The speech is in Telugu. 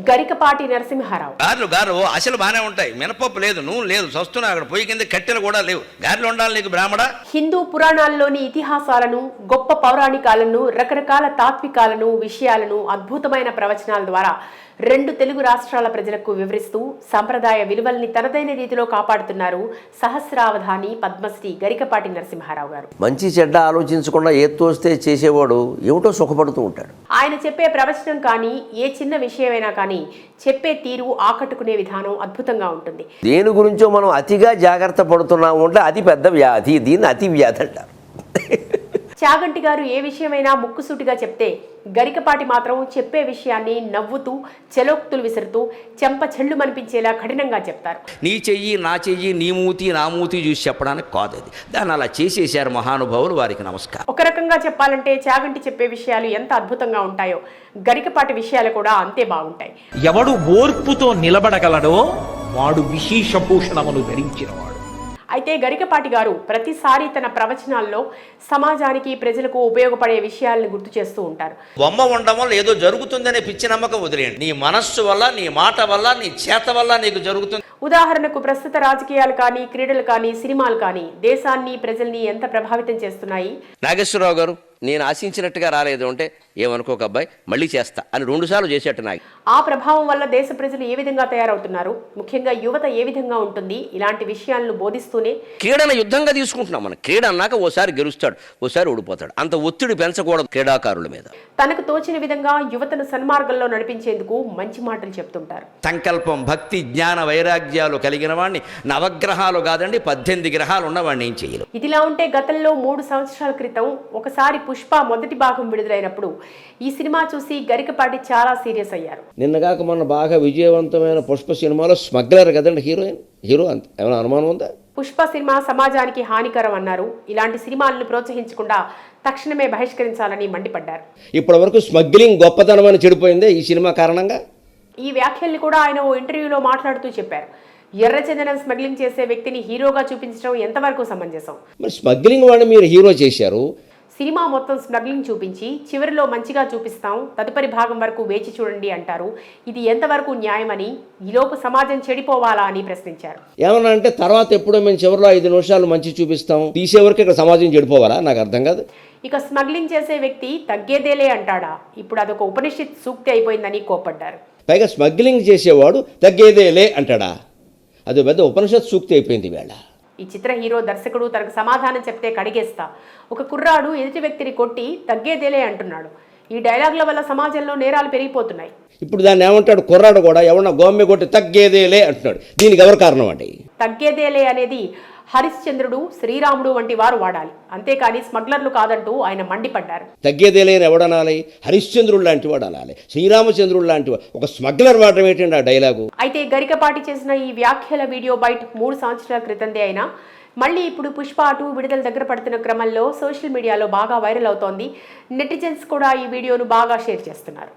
గరికపాటి నరసింహారావు. గారెలు అసలు బాగానే ఉంటాయి, మినపప్పు లేదు, నూనె లేదు, వస్తున్నా అక్కడ పొయ్యి కింద కట్టెలు కూడా లేవు, గారెలు ఉండాలి నీకు బ్రాహ్మణ. హిందూ పురాణాల్లోని ఇతిహాసాలను, గొప్ప పౌరాణికాలను, రకరకాల తాత్వికాలను, విషయాలను అద్భుతమైన ప్రవచనాల ద్వారా రెండు తెలుగు రాష్ట్రాల ప్రజలకు వివరిస్తూ సంప్రదాయ విలువల్ని తనదైన రీతిలో కాపాడుతున్నారు సహస్రావధాని పద్మశ్రీ గరికపాటి నరసింహారావు గారు. మంచి చెడ్డ ఆలోచించకుండా ఏ తోస్తే చేసేవాడు ఏమిటో సుఖపడుతూ ఉంటాడు. ఆయన చెప్పే ప్రవచనం కానీ ఏ చిన్న విషయమైనా కానీ చెప్పే తీరు, ఆకట్టుకునే విధానం అద్భుతంగా ఉంటుంది. దేని గురించో మనం అతిగా జాగ్రత్త పడుతున్నాము అంటే అది పెద్ద వ్యాధి, దీన్ని అతి వ్యాధి అంటారు. చాగంటి గారు ఏ విషయమైనా ముక్కుసూటిగా చెప్తే, గరికపాటి మాత్రం చెప్పే విషయాన్ని నవ్వుతూ, చెలోక్తులు విసురుతూ, చెంప చెళ్ళు మనిపించేలా కఠినంగా చెప్తారు. నీ చెయ్యి నా చెయ్యి, నీ మూతి నా మూతి చూసి చెప్పడానికి కాదు అది, దాన్ని అలా చేసేసారు మహానుభావులు, వారికి నమస్కారం. ఒక రకంగా చెప్పాలంటే చాగంటి చెప్పే విషయాలు ఎంత అద్భుతంగా ఉంటాయో గరికపాటి విషయాలు కూడా అంతే బాగుంటాయి. ఎవడు ఓర్పుతో నిలబడగలడో వాడు విశేషభూషణమును ధరించినవాడు. అయితే గరికపాటి గారు ప్రతిసారి తన ప్రవచనాల్లో సమాజానికి, ప్రజలకు ఉపయోగపడే విషయాలను గుర్తు చేస్తూ ఉంటారు. బొమ్మ ఉండడం వల్ల ఏదో జరుగుతుందనే పిచ్చి నమ్మకం వదిలేయండి. నీ మనస్సు వల్ల, నీ మాట వల్ల, నీ చేత వల్ల నీకు జరుగుతుంది. ఉదాహరణకు ప్రస్తుత రాజకీయాలు కానీ, క్రీడలు కానీ, సినిమాలు కానీ దేశాన్ని, ప్రజల్ని ఎంత ప్రభావితం చేస్తున్నాయి. నాగేశ్వరరావు గారు నేను ఆశించినట్టుగా రాలేదు అంటే ఏమనుకోక అబ్బాయి, మళ్ళీ చేస్తా అని 2 సార్లు చేసేట్టు నాకు. ఆ ప్రభావం వల్ల దేశ ప్రజలు ఏ విధంగా తయారవుతున్నారు, ముఖ్యంగా యువత ఏ విధంగా ఉంటుంది, ఇలాంటి విషయాలను బోధిస్తూనే క్రీడను యుద్ధంగా తీసుకుంటున్నాం. మనం క్రీడ అన్నాక ఓసారి గెలుస్తాడు, ఓసారి ఓడిపోతాడు. అంత ఒత్తిడి పెంచకూడదు క్రీడాకారుల మీద. తనకు తోచిన విధంగా యువతను సన్మార్గంలో నడిపించేందుకు మంచి మాటలు చెప్తుంటారు. సంకల్పం, భక్తి, జ్ఞాన, వైరాగ్యాలు కలిగిన వాడిని, నవగ్రహాలు కాదండి 18 గ్రహాలు ఉన్నవాడిని ఏం చేయలేం. ఇదిలా ఉంటే గతంలో 3 సంవత్సరాల క్రితం ఒకసారి పుష్ప మొదటి భాగం విడుదలైనప్పుడు ఈ సినిమా చూసి గరికపాటి చాలా సీరియస్ అయ్యారు. నిన్నగాక మొన్న బాగా విజయవంతమైన పుష్ప సినిమాలో స్మగ్లర్ కదండి హీరో అంత ఏమైనా అనుమానం ఉందా? పుష్ప సినిమా సమాజానికి హానికరం అన్నారు. ఇలాంటి సినిమాలను ప్రోత్సహించకుండా తక్షణమే బహిష్కరించాలని మండిపడ్డారు. ఇప్పటి వరకు స్మగ్లింగ్ గొప్పతనం అని చెడిపోయిందే ఈ సినిమా కారణంగా. ఈ వ్యాఖ్యల్ని కూడా ఆయన ఓ ఇంటర్వ్యూలో మాట్లాడుతూ చెప్పారు. ఎర్రచందనం స్మగ్లింగ్ చేసే వ్యక్తిని హీరోగా చూపించడం ఎంతవరకు సమంజసం? మరి స్మగ్లింగ్ వాడిని మీరు హీరో చేశారు. సినిమా మొత్తం స్మగ్లింగ్ చూపించి చివరిలో మంచిగా చూపిస్తాం, తదుపరి భాగం వరకు వేచి చూడండి అంటారు. ఇది ఎంతవరకు న్యాయమని, ఈలోపు సమాజం చెడిపోవాలా అని ప్రశ్నించారు. ఏమన్నా అంటే తర్వాత ఎప్పుడో మేము చివరిలో 5 నిమిషాలు మంచి చూపిస్తాం, తీసే వరకు ఇక్కడ సమాజం చెడిపోవాలా? నాకు అర్థం కాదు. ఇక స్మగ్లింగ్ చేసే వ్యక్తి తగ్గేదేలే అంటాడా? ఇప్పుడు అదొక ఉపనిషత్ సూక్తి అయిపోయిందని కోప్పడ్డారు. పైగా స్మగ్లింగ్ చేసేవాడు తగ్గేదేలే అంటాడా? అది పెద్ద ఉపనిషత్ సూక్తి అయిపోయింది వేళ. ఈ చిత్ర హీరో, దర్శకుడు తనకు సమాధానం చెప్తే కడిగేస్తా, ఒక కుర్రాడు ఎదుటి వ్యక్తిని కొట్టి తగ్గేదేలే అంటున్నాడు. ఈ డైలాగుల వల్ల సమాజంలో నేరాలు పెరిగిపోతున్నాయి. ఇప్పుడు దాన్ని ఏమంటాడు కుర్రాడు కూడా, ఎవరన్నా గోమ్మె కొట్టి తగ్గేదేలే అంటున్నాడు. దీనికి ఎవరు కారణం అండి? తగ్గేదేలే అనేది హరిశ్చంద్రుడు, శ్రీరాముడు వంటి వారు వాడాలి, అంతేకాని స్మగ్లర్లు కాదంటూ ఆయన మండిపడ్డారు. తగ్గేదేలే ఎవడనాలి? హరిశ్చంద్రుడు లాంటి వాడు అనాలి, శ్రీరామచంద్రుడు లాంటి వాడు. ఒక స్మగ్లర్ వాడడం ఏంటండి ఆ డైలాగు? అయితే గరికపాటి చేసిన ఈ వ్యాఖ్యల వీడియో బయట 3 సంవత్సరాల క్రితందే అయినా మళ్ళీ ఇప్పుడు పుష్ప 2 విడుదల దగ్గర పడుతున్న క్రమంలో సోషల్ మీడియాలో బాగా వైరల్ అవుతోంది. నెటిజన్స్ కూడా ఈ వీడియోను బాగా షేర్ చేస్తున్నారు.